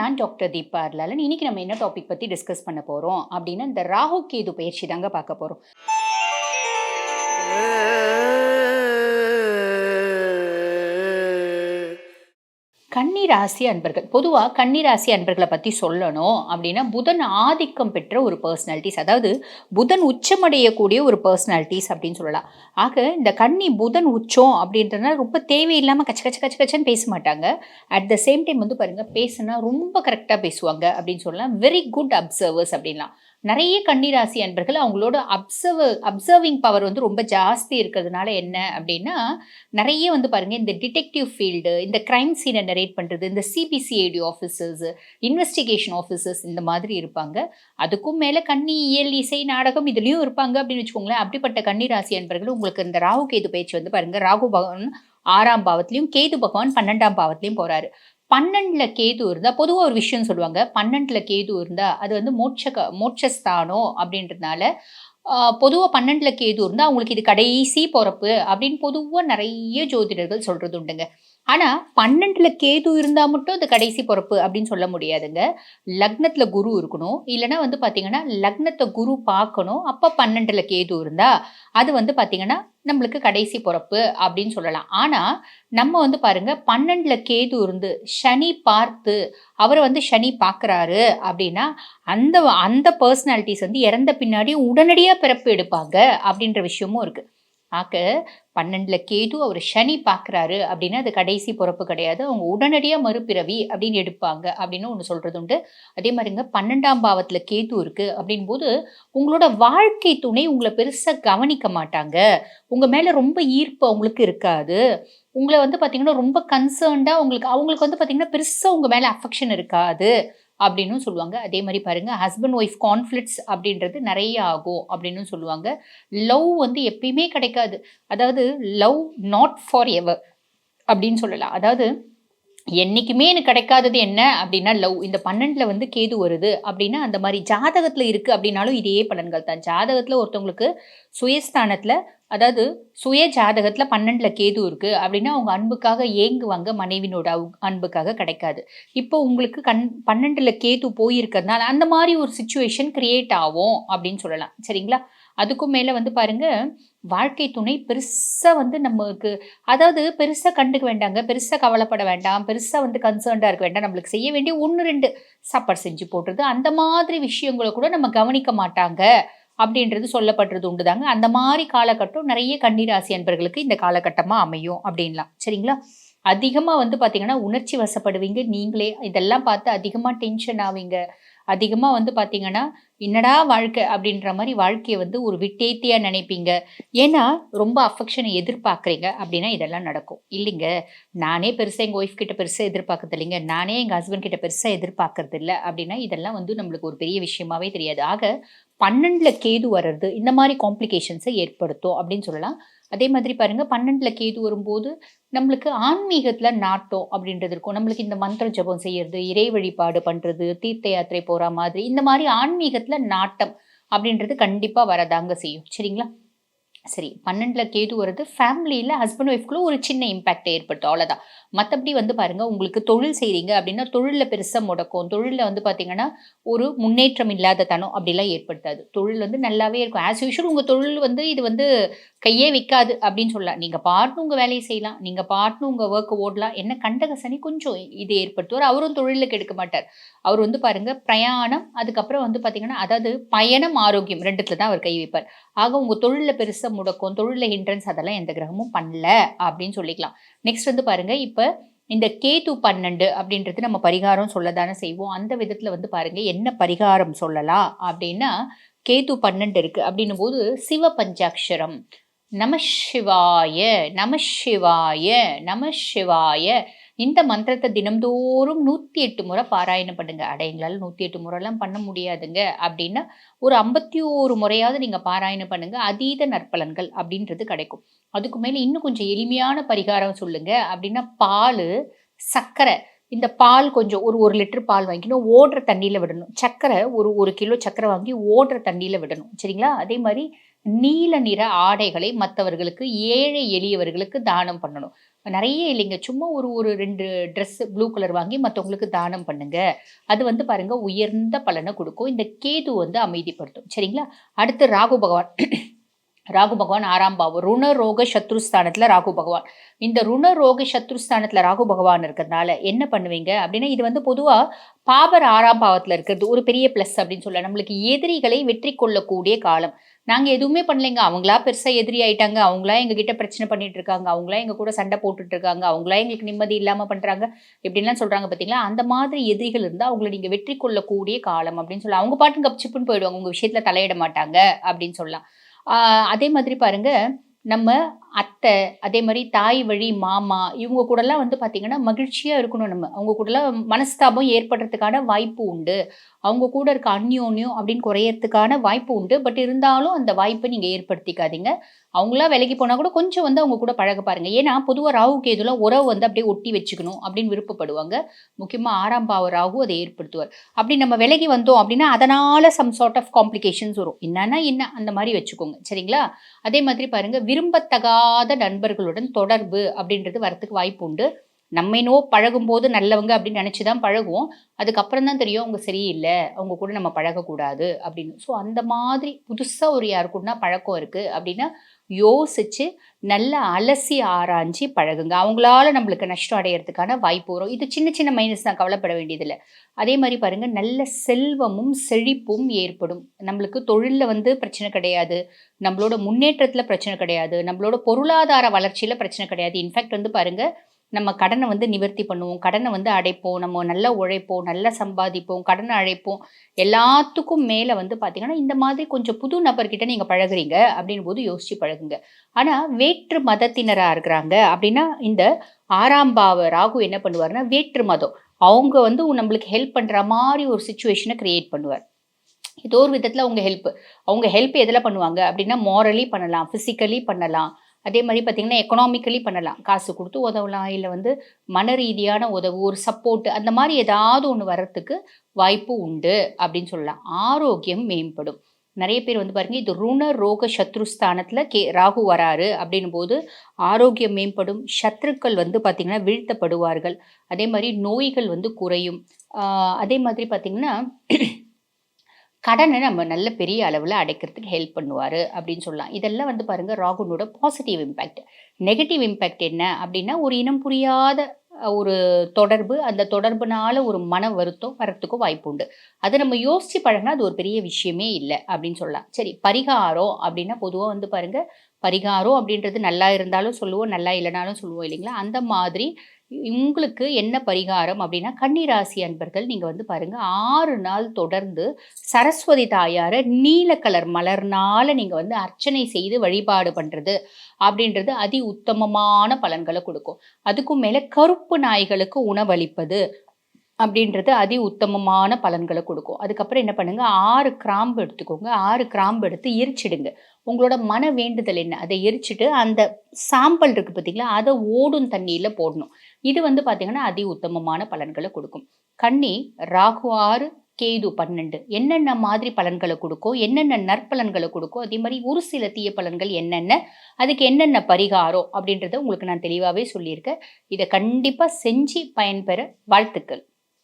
நான் டாக்டர் தீபா அர்லாலன். இன்னைக்கு நம்ம என்ன டாபிக் பத்தி டிஸ்கஸ் பண்ண போறோம் அப்படின்னா, இந்த ராகு கேது பயிற்சி தாங்க பார்க்க போறோம். கன்னி ராசி அன்பர்கள். பொதுவா கன்னி ராசி அன்பர்கள பத்தி சொல்லணும் அப்படின்னா, புதன் ஆதிக்கம் பெற்ற ஒரு பெர்சனாலிட்டீஸ். அதாவது புதன் உச்சமடையக்கூடிய ஒரு பெர்சனாலிட்டீஸ் அப்படின்னு சொல்லலாம். ஆக இந்த கன்னி புதன் உச்சம் அப்படின்றதுனால ரொம்ப தேவையில்லாம கச்ச கச்ச கச்ச கச்சன்னு பேச மாட்டாங்க. அட் த சேம் டைம் வந்து பாருங்க, பேசுனா ரொம்ப கரெக்ட்டா பேசுவாங்க அப்படின்னு சொல்லலாம். வெரி குட் அப்சர்வர்ஸ் அப்படின்லாம். நெறைய கன்னி ராசி அன்பர்கள் அவங்களோட அப்சர்விங் பவர் வந்து ரொம்ப ஜாஸ்தி இருக்கிறதுனால என்ன அப்படின்னா, நெறைய வந்து பாருங்க இந்த டிடெக்டிவ் ஃபீல்டு, இந்த கிரைம் சீன நரேட் பண்றது, இந்த சிபிசிஐடி ஆஃபீசர்ஸ், இன்வெஸ்டிகேஷன் ஆஃபீசர்ஸ் இந்த மாதிரி இருப்பாங்க. அதுக்கும் மேல கன்னி, இயல், இசை, நாடகம் இதுலயும் இருப்பாங்க அப்படின்னு வச்சுக்கோங்களேன். அப்படிப்பட்ட கன்னி ராசி அன்பர்கள் உங்களுக்கு இந்த ராகு கேது பயிற்சி வந்து பாருங்க, ராகு பகவான் 6ஆம் பாவத்திலயும், கேது பகவான் 12ஆம் பாவத்திலயும் போறாரு. 12ல கேது இருந்தா பொதுவா ஒரு விஷயம் சொல்லுவாங்க. 12ல கேது இருந்தா அது வந்து மோட்சஸ்தானம் அப்படின்றதுனால பொதுவா 12ல கேது இருந்தா, அவங்களுக்கு இது கடைசி பொறப்பு அப்படின்னு பொதுவா நெறைய ஜோதிடர்கள் சொல்றது உண்டுங்க. ஆனா 12ல கேது இருந்தா மட்டும் அது கடைசி பொறப்பு அப்படின்னு சொல்ல முடியாதுங்க. லக்னத்துல குரு இருக்கணும். இல்லன்னா வந்து பார்த்தீங்கன்னா, லக்னத்த குரு பார்க்கணும். அப்ப 12ல கேது இருந்தா, அது வந்து பார்த்தீங்கன்னா, நம்மளுக்கு கடைசி பொறப்பு அப்படின்னு சொல்லலாம். ஆனா, நம்ம வந்து பாருங்க 12ல கேது இருந்து, சனி பார்த்து, அவர வந்து சனி பார்க்குறாரு அப்படின்னா, அந்த அந்த பெர்சனாலிட்டீஸ் வந்து இறந்த பின்னாடி உடனடியா பிறப்பு எடுப்பாங்க அப்படின்ற விஷயமும் இருக்கு. ஆக 12ல கேது அவரு சனி பார்க்குறாரு அப்படின்னா, அது கடைசி பொறப்பு கிடையாது. அவங்க உடனடியா மறுபிறவி அப்படின்னு எடுப்பாங்க அப்படின்னு ஒண்ணு சொல்றது உண்டு. அதே மாரிங்க 12ஆம் பாவத்தில கேது இருக்கு அப்படின்போது, உங்களோட வாழ்க்கை துணை உங்கள பெருசா கவனிக்க மாட்டாங்க. உங்க மேல ரொம்ப ஈர்ப்பு அவங்களுக்கு இருக்காது. உங்கள வந்து பார்த்தீங்கன்னா, ரொம்ப கன்சர்ன்டா அவங்களுக்கு வந்து பார்த்தீங்கன்னா, பெருசா உங்க மேல அஃபெக்ஷன் இருக்காது. அப்படின்னும் சொல்லுவாங்க. அதே மாரி பாருங்க, ஹஸ்பண்ட் ஒய்ஃப் கான்ஃப்ளிக்ட்ஸ் அப்படின்றது நெறைய ஆகும் அப்படின்னும் சொல்லுவாங்க. லவ் வந்து எப்பயுமே கிடைக்காது. அதாவது லவ் நாட் ஃபார் எவர் அப்படின்னு சொல்லலாம். அதாவது என்னைக்குமே எனக்கு கிடைக்காதது என்ன அப்படின்னா லவ். இந்த 12ல வந்து கேது வருது அப்படின்னா, அந்த மாரி ஜாதகத்துல இருக்கு அப்படின்னாலும் இதே பலன்கள் தான். ஜாதகத்துல ஒருத்தவங்களுக்கு சுயஸ்தானத்துல அதாவது சுய ஜாதகத்துல 12ல கேது இருக்கு அப்படின்னா, அவங்க அன்புக்காக ஏங்குவாங்க. மனைவியினோட அன்புக்காக கிடைக்காது. இப்போ உங்களுக்கு 12ல கேது போயிருக்கிறதுனால, அந்த மாரி ஒரு சிச்சுவேஷன் கிரியேட் ஆவும் அப்படின்னு சொல்லலாம். சரிங்களா? அதுக்கும் மேல வந்து பாருங்க, வாழ்க்கை துணை பெருசா வந்து நமக்கு அதாவது பெருசா கண்டுக்க வேண்டாங்க. பெருசா கவலைப்பட வேண்டாம். பெருசா வந்து கன்சர்ன்டா இருக்க வேண்டாம். நம்மளுக்கு செய்ய வேண்டிய 1, 2 சாப்பாடு செஞ்சு போடுறது, அந்த மாதிரி விஷயங்கள கூட நம்ம கவனிக்க மாட்டாங்க. அப்படின்றது சொல்லப்படுறது உண்டுதாங்க. அந்த மாரி காலகட்டம் நெறைய கன்னிராசி அன்பர்களுக்கு இந்த காலகட்டமா அமையும் அப்படின்லாம். சரிங்களா? அதிகமா வந்து பார்த்தீங்கன்னா, உணர்ச்சி வசப்படுவீங்க நீங்களே. இதெல்லாம் பார்த்து அதிகமா டென்ஷன் ஆவீங்க. அதிகமா வந்து பார்த்தீங்கன்னா, "என்னடா வாழ்க்கை!" அப்படின்ற மாரி வாழ்க்கைய வந்து ஒரு விட்டேத்தியா நெனைப்பீங்க. ஏன்னா, ரொம்ப அஃபெக்ஷன எதிர்பார்க்குறீங்க அப்படின்னா இதெல்லாம் நடக்கும். இல்லைங்க, நானே பெருசா எங்க ஒய்ஃப் கிட்ட பெருசா எதிர்பார்க்கறது இல்லைங்க. நானே எங்க ஹஸ்பண்ட் கிட்ட பெருசா எதிர்பார்க்கறது இல்ல அப்படின்னா, இதெல்லாம் வந்து நம்மளுக்கு ஒரு பெரிய விஷயமாவே தெரியாது. ஆக 12ல கேது வர்றது, இந்த மாரி காம்ப்ளிகேஷன்ஸ ஏற்படுத்தும் அப்படின்னு சொல்லலாம். அதே மாதிரி பாருங்க 12ல கேது வரும்போது, நம்மளுக்கு ஆன்மீகத்தில நாட்டம் அப்படின்றது இருக்கும். நம்மளுக்கு இந்த மந்திர ஜபம் செய்யறது, இறை வழிபாடு பண்றது, தீர்த்த யாத்திரை போற மாதிரி, இந்த மாரி ஆன்மீகத்தில நாட்டம் அப்படின்றது கண்டிப்பா வரதாங்க செய்யும். சரிங்களா? சரி. 12ல கேது வருது. ஃபேமிலில ஹஸ்பண்ட் ஒய்ஃப்குள்ள ஒரு சின்ன இம்பாக்ட் ஏற்படுத்தும். அவ்வளதான். மத்தபடி வந்து பாருங்க, உங்களுக்கு தொழில் செய்றீங்க அப்டின்னா, தொழில்ல பெருசா முடக்கம். தொழில்ல வந்து பார்த்தீங்கன்னா, ஒரு முன்னேற்றம் இல்லாத தனம் அப்டிலாம் ஏற்படுத்தாது. தொழில் வந்து நல்லாவே இருக்கும். ஆஸ் யூசுவல் உங்க தொழில் வந்து இது வந்து கையே வைக்காது அப்டின்னு சொல்லலாம். நீங்க பாட்டுன்னு உங்க வேலைய செய்யலாம். நீங்க பாட்டுன்னு உங்க வொர்க் ஓடலாம். என்ன கண்டக சனி கொஞ்சம் இது ஏற்படுத்துவார். அவரும் தொழில்ல கெடுக்க மாட்டார். அவர் வந்து பாருங்க பிரயாணம், அதுக்கப்புறம் வந்து பார்த்தீங்கன்னா, அதாவது பயணம், ஆரோக்கியம் 2த்துல தான் அவர் கை வைப்பார். ஆக உங்க தொழில்ல பெருசா முடக்கம், தொழில்ல ஹிண்ட்ரன்ஸ் அதெல்லாம் எந்த கிரகமும் பண்ணல அப்படின்னு சொல்லிக்கலாம். நெக்ஸ்ட் வந்து பாருங்க, இப்ப இந்த கேது 12 அப்படின்றது நம்ம பரிகாரம் சொல்ல தானே செய்வோம். அந்த விதத்துல வந்து பாருங்க, என்ன பரிகாரம் சொல்லலாம் அப்படின்னா, கேது 12 இருக்கு அப்படின்னும்போது சிவ பஞ்சாக்ஷரம். நம சிவாய, நம சிவாய, நம சிவாய இந்த மந்திரத்த தினம்தோறும் 108 முறை பாராயணம் பண்ணுங்க. அட எங்களால 108 முறைலாம் பண்ண முடியாதுங்க அப்படின்னா, ஒரு 51 முறையாவது நீங்க பாராயணம் பண்ணுங்க. அதீத நற்பலன்கள் அப்படின்றது கிடைக்கும். அதுக்கு மேல இன்னும் கொஞ்சம் எளிமையான பரிகாரம் சொல்லுங்க அப்படின்னா, பாலு, சர்க்கரை இந்த பால் கொஞ்சம் ஒரு 1 லிட்டர் பால் வாங்கிக்கணும். ஓடுற தண்ணீல விடணும். சர்க்கரை ஒரு 1 கிலோ சர்க்கரை வாங்கி ஓடுற தண்ணீல விடணும். சரிங்களா? அதே மாரி நீல நிற ஆடைகளை மத்தவர்களுக்கு, ஏழை எளியவர்களுக்கு தானம் பண்ணணும். நிறைய இல்லைங்க. சும்மா ஒரு ஒரு 2 ட்ரெஸ் ப்ளூ கலர் வாங்கி மத்தவங்களுக்கு தானம் பண்ணுங்க. அது வந்து பாருங்க உயர்ந்த பலன குடுக்கும். இந்த கேது வந்து அமைதிப்படுத்தும். சரிங்களா? அடுத்து ராகு பகவான். ராகு பகவான் 6ஆம் பாவம். ருண, ரோக, சத்ருஸ்தானத்துல ராகு பகவான். இந்த ருண, ரோக, சத்ருஸ்தானத்துல ராகு பகவான் இருக்கிறதுனால என்ன பண்ணுவீங்க அப்படின்னா, இது வந்து பொதுவா பாபர் 6ஆம் பாவத்துல இருக்கிறது ஒரு பெரிய பிளஸ் அப்படின்னு சொல்லலாம். நம்மளுக்கு எதிரிகளை வெற்றி கொள்ளக்கூடிய காலம். நாங்க எதுவுமே பண்ணலைங்க. அவங்களா பெருசா எதிரி ஆயிட்டாங்க. அவங்களா எங்ககிட்ட பிரச்சனை பண்ணிட்டு இருக்காங்க. அவங்களா எங்க கூட சண்டை போட்டுட்டு இருக்காங்க. அவங்களா எங்களுக்கு நிம்மதி இல்லாம பண்றாங்க. இப்படின்லாம் சொல்றாங்க பார்த்தீங்களா? அந்த மாதிரி எதிரிகள் இருந்தா அவங்கள நீங்க வெற்றி கொள்ளக்கூடிய காலம் அப்படின்னு சொல்லலாம். அவங்க பாட்டுக்கு கப்சிப்புன்னு போயிடுவாங்க. உங்க விஷயத்துல தலையிட மாட்டாங்க அப்படின்னு சொல்லலாம். ஆ அதே மாதிரி பாருங்க, நம்ம அத்தை, அதே மாரி தாய் வழி மாமா, இவங்க கூடலாம் வந்து பார்த்தீங்கன்னா, மகிழ்ச்சியா இருக்கணும் நம்ம. அவங்க கூடலாம் மனஸ்தாபம் ஏற்படுறதுக்கான வாய்ப்பு உண்டு. அவங்க கூட இருக்க அந்யோன்யம் அப்படின்னு குறையறதுக்கான வாய்ப்பு உண்டு. பட் இருந்தாலும் அந்த வாய்ப்ப நீங்க ஏற்படுத்திக்காதீங்க. அவங்களா விலகி போனா கூட கொஞ்சம் வந்து அவங்க கூட பழக பாருங்க. ஏன்னா, பொதுவா ராகு, கேதுலாம் உறவு வந்து அப்படியே ஒட்டி வச்சுக்கணும் அப்படின்னு விருப்பப்படுவாங்க. முக்கியமா 6ஆம் பாவ ராகு அதை ஏற்படுத்துவார். அப்படி நம்ம விலகி வந்தோம் அப்படின்னா, அதனால சம் சார்ட் ஆஃப் காம்ப்ளிகேஷன்ஸ் வரும். என்னன்னா என்ன அந்த மாரி வச்சுக்கோங்க. சரிங்களா? அதே மாதிரி பாருங்க, விரும்பத்தகாத நண்பர்களுடன் தொடர்பு அப்படின்றது வரத்துக்கு வாய்ப்பு உண்டு. நம்ம என்னவோ பழகும்போது நல்லவங்க அப்படின்னு நினைச்சு தான் பழகுவோம். அதுக்கப்புறம் தான் தெரியும் அவங்க சரியில்ல. அவங்க கூட நம்ம பழகக்கூடாது அப்படின்னு. ஸோ அந்த மாதிரி புதுசா ஒரு யார் கூடனா பழக்கம் இருக்கு அப்படின்னா, யோசிச்சு நல்லா அலசி ஆராய்ஞ்சு பழகுங்க. அவங்களால நம்மளுக்கு நஷ்டம் அடையறதுக்கான வாய்ப்பு வரும். இது சின்ன சின்ன மைனஸ் தான் கவலைப்பட வேண்டியதில்ல. அதே மாரி பாருங்க, நல்ல செல்வமும், செழிப்பும் ஏற்படும். நம்மளுக்கு தொழில்ல வந்து பிரச்சனை கிடையாது. நம்மளோட முன்னேற்றத்துல பிரச்சனை கிடையாது. நம்மளோட பொருளாதார வளர்ச்சியில பிரச்சனை கிடையாது. இன்ஃபாக்ட் வந்து பாருங்க, நம்ம கடன வந்து நிவர்த்தி பண்ணுவோம். கடன வந்து அடைப்போம். நம்ம நல்லா உழைப்போம், நல்லா சம்பாதிப்போம், கடன அழைப்போம். எல்லாத்துக்கும் மேல வந்து பார்த்தீங்கன்னா, இந்த மாதிரி கொஞ்சம் புது நபர்கிட்ட நீங்க பழகுறீங்க அப்படின்னும்போது யோசிச்சு பழகுங்க. ஆனா, வேற்று மதத்தினரா இருக்கிறாங்க அப்படின்னா, இந்த 6ஆம் பாவ ராகு என்ன பண்ணுவாருன்னா, வேற்று மதம். அவங்க வந்து நம்மளுக்கு ஹெல்ப் பண்ற மாரி ஒரு சிச்சுவேஷன கிரியேட் பண்ணுவார். ஏதோ ஒரு விதத்துல அவங்க ஹெல்ப். அவங்க ஹெல்ப் எதுல பண்ணுவாங்க அப்படின்னா, மாரலி பண்ணலாம், பிசிக்கலி பண்ணலாம். அதே மாரி பார்த்தீங்கன்னா, எக்கனாமிக்கலி பண்ணலாம். காசு குடுத்து உதவலாம். இல்ல வந்து மன ரீதியான உதவு, ஒரு சப்போர்ட் அந்த மாரி ஏதாவது ஒண்ணு வர்றதுக்கு வாய்ப்பு உண்டு அப்படின்னு சொல்லலாம். ஆரோக்கியம் மேம்படும். நெறைய பேர் வந்து பாருங்க, இது ருண, ரோக, சத்ருஸ்தானத்துல ராகு வராரு அப்படின்னும்போது ஆரோக்கியம் மேம்படும். சத்துருக்கள் வந்து பார்த்தீங்கன்னா வீழ்த்தப்படுவார்கள். அதே மாரி நோய்கள் வந்து குறையும். ஆ அதே மாதிரி பார்த்தீங்கன்னா கடன நம்ம நல்ல பெரிய அளவுல அடைக்கிறதுக்கு ஹெல்ப் பண்ணுவாரு அப்படின்னு சொல்லலாம். இதெல்லாம் வந்து பாருங்க ராகுனோட பாசிட்டிவ் இம்பேக்ட். நெகட்டிவ் இம்பேக்ட் என்ன அப்படின்னா, ஒரு இனம் புரியாத ஒரு தொடர்பு. அந்த தொடர்புனால ஒரு மன வருத்தம் வரத்துக்கும் வாய்ப்பு உண்டு. அத நம்ம யோசிச்சு பழகுனா அது ஒரு பெரிய விஷயமே இல்ல அப்படின்னு சொல்லலாம். சரி, பரிகாரம் அப்படின்னா பொதுவா வந்து பாருங்க, பரிகாரம் அப்படின்றது நல்லா இருந்தாலும் சொல்லுவோம், நல்லா இல்லனாலும் சொல்லுவோம் இல்லைங்களா? அந்த மாதிரி உங்களுக்கு என்ன பரிகாரம் அப்படின்னா, கன்னி ராசி அன்பர்கள் நீங்க வந்து பாருங்க 6 நாள் தொடர்ந்து சரஸ்வதி தாயார நீல கலர் மலர்னால நீங்க வந்து அர்ச்சனை செய்து வழிபாடு பண்றது அப்படின்றது அதி உத்தமமான பலன்கள குடுக்கும். அதுக்கும் மேல கருப்பு நாய்களுக்கு உணவளிப்பது அப்படின்றது அதி உத்தமமான பலன்கள குடுக்கும். அதுக்கப்புறம் என்ன பண்ணுங்க, 6 கிராம்பு எடுத்துக்கோங்க. 6 கிராம்பு எடுத்து எரிச்சிடுங்க. உங்களோட மன வேண்டுதல் என்ன? அத எரிச்சுட்டு அந்த சாம்பல் இருக்கு பார்த்தீங்களா, அத ஓடும் தண்ணீல போடணும். இது வந்து பார்த்தீங்கன்னா, அதி உத்தமமான பலன்கள குடுக்கும். கன்னி ராகு 6, கேது 12 என்னென்ன மாதிரி பலன்கள குடுக்கும்? என்னென்ன நற்பலன்கள குடுக்கும்? அதே மாரி ஒரு சில தீய பலன்கள் என்னென்ன? அதுக்கு என்னென்ன பரிகாரம்? அப்படின்றத உங்களுக்கு நான் தெளிவாவே சொல்லியிருக்கேன். இத கண்டிப்பா செஞ்சு பயன்பெற வாழ்த்துக்கள்.